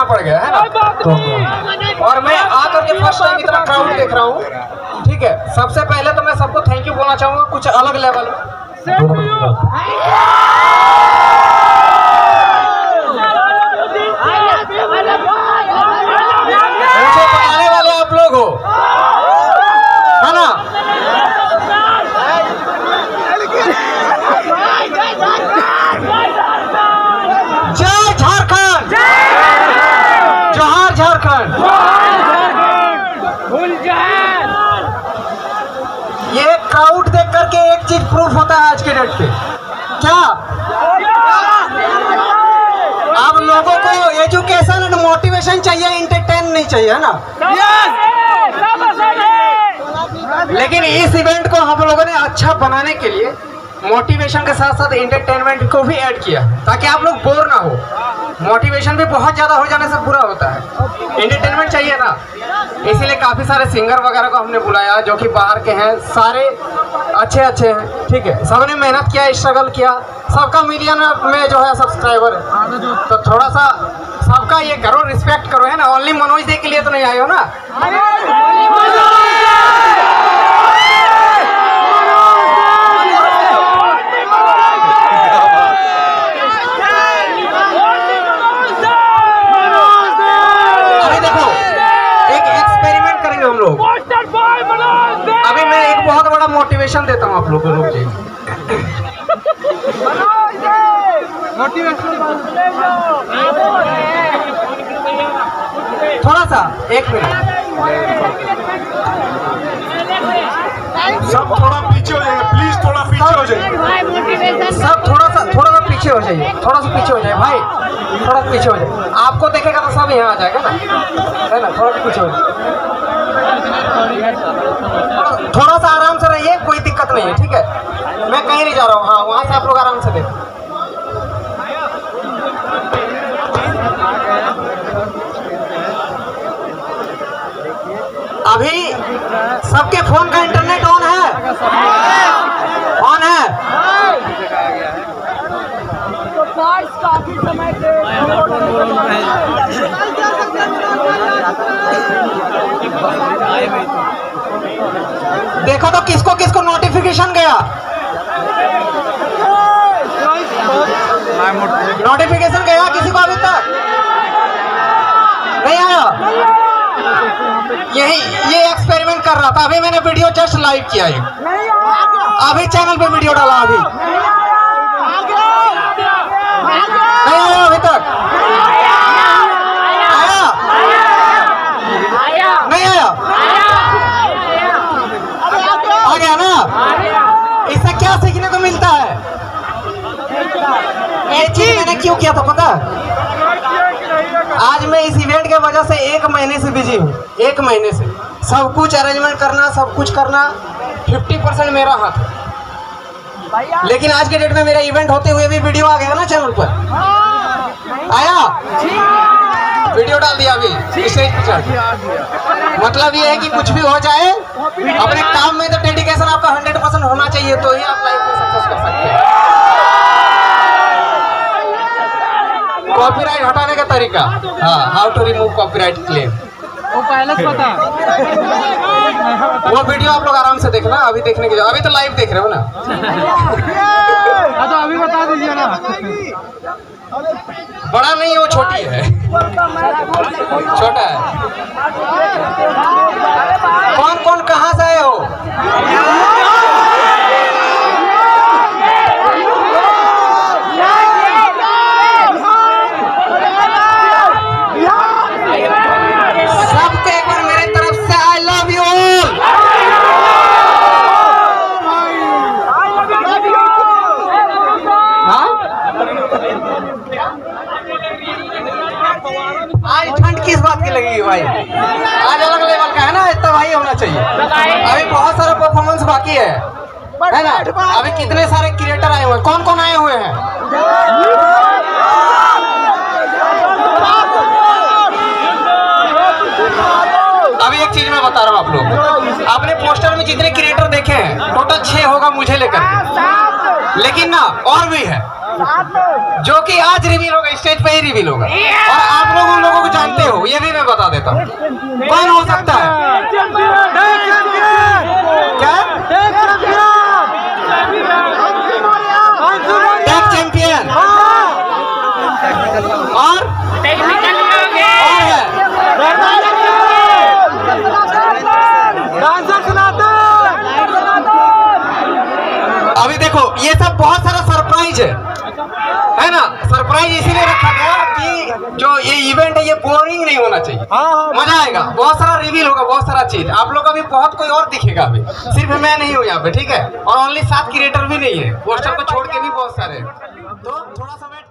पड़ गया है ना। तो और मैं आकर के फर्स्ट टाइम इतना क्राउड देख रहा हूँ, ठीक है। सबसे पहले तो मैं सबको थैंक यू बोलना चाहूंगा, कुछ अलग लेवल मुझे बनाने वाले आप लोग हो, है ना। जय झारखंड, जोहार झारखंड। ये क्राउड देख करके एक चीज प्रूफ होता है आज के डेट पे, क्या आप लोगों को एजुकेशन और मोटिवेशन चाहिए, इंटरटेन नहीं चाहिए, है ना। लेकिन इस इवेंट को हम लोगों ने अच्छा बनाने के लिए मोटिवेशन के साथ साथ इंटरटेनमेंट को भी ऐड किया, ताकि आप लोग बोर ना हो। मोटिवेशन भी बहुत ज्यादा हो जाने से बुरा होता है, इंटरटेनमेंट चाहिए ना। इसीलिए काफी सारे सिंगर वगैरह को हमने बुलाया जो कि बाहर के हैं, सारे अच्छे अच्छे हैं, ठीक है। सबने मेहनत किया, स्ट्रगल किया, सबका मिलियन में जो है सब्सक्राइबर है। तो थोड़ा सा सबका ये करो, रिस्पेक्ट करो, है ना। ओनली मनोज दे के लिए तो नहीं आए हो ना। हम लोग अभी मैं एक बहुत बड़ा मोटिवेशन देता हूँ आप लोगों को। थोड़ा सा एक मिनट, सब थोड़ा पीछे हो जाइए प्लीज, थोड़ा पीछे हो जाइए सब, थोड़ा सा पीछे हो जाइए, थोड़ा सा पीछे हो जाए भाई, थोड़ा पीछे हो जाए। आपको देखेगा तो सब यहाँ आ जाएगा ना, है ना। थोड़ा पीछे हो जाए, थोड़ा सा आराम से रहिए, कोई दिक्कत नहीं है, ठीक है। मैं कहीं नहीं जा रहा हूँ, हाँ वहाँ से आप लोग आराम से देखो। अभी सबके फोन का इंटरनेट ऑन है, ऑन है। काफी समय से देखो तो किसको किसको नोटिफिकेशन गया, नोटिफिकेशन गया किसी को अभी तक नहीं आया। यही ये एक्सपेरिमेंट कर रहा था, अभी मैंने वीडियो जस्ट लाइव किया है, अभी चैनल पे वीडियो डाला, अभी नहीं आया अभी तक, आया नहीं आया, आ गया ना। इससे क्या सीखने को मिलता है, ये चीज मैंने क्यों किया था पता। आज मैं इस इवेंट के वजह से 1 महीने से बिजी हूँ, 1 महीने से सब कुछ अरेंजमेंट करना, सब कुछ करना 50% मेरा हाथ है। लेकिन आज के डेट में मेरा इवेंट होते हुए भी वीडियो आ गया ना चैनल पर, आया वीडियो डाल दिया अभी स्टेज पर चढ़। मतलब ये है कि कुछ भी हो जाए अपने काम में तो डेडिकेशन आपका 100% होना चाहिए, तो ही आप लाइफ में सक्सेस कर सकते हैं। कॉपीराइट हटाने का तरीका, हाँ, how to remove copyright claim, वो पहले पता। वो वीडियो आप लोग आराम से देखना, अभी देखने के, अभी तो लाइव देख रहे हो ना। तो अभी बता दीजिए ना। बड़ा नहीं है वो, छोटी है, छोटा है। कौन कौन कहाँ से आए हो? सबको एक बार मेरे तरफ से आई लव यू ऑल। आज ठंड किस बात की लगेगी भाई, आज अलग लेवल का है ना, इतना भाई होना चाहिए। अभी बहुत सारा परफॉर्मेंस बाकी है ना। अभी कितने सारे क्रिएटर आए हुए हैं, कौन कौन आए हुए हैं? अभी एक चीज मैं बता रहा हूँ आप लोग, आपने पोस्टर में जितने क्रिएटर देखे हैं टोटल 6 होगा मुझे लेकर, लेकिन ना और भी है। जो कि आज रिवील होगा, स्टेज पे ही रिवील होगा। और आप लोग उन लोगों को जानते हो, ये भी मैं बता देता हूँ। कौन हो सकता है? क्या? टेक चैंपियन और अभी देखो ये सब बहुत सारा सरप्राइज है ना। सरप्राइज इसीलिए रखा गया कि जो ये इवेंट है ये बोरिंग नहीं होना चाहिए, मजा आएगा, बहुत सारा रिवील होगा, बहुत सारा चीज आप लोग अभी बहुत कोई और दिखेगा। अभी सिर्फ मैं नहीं हूँ यहाँ पे, ठीक है। और ओनली 7 क्रिएटर भी नहीं है, पोस्टर को छोड़ के भी बहुत सारे हैं। तो थोड़ा सा वेट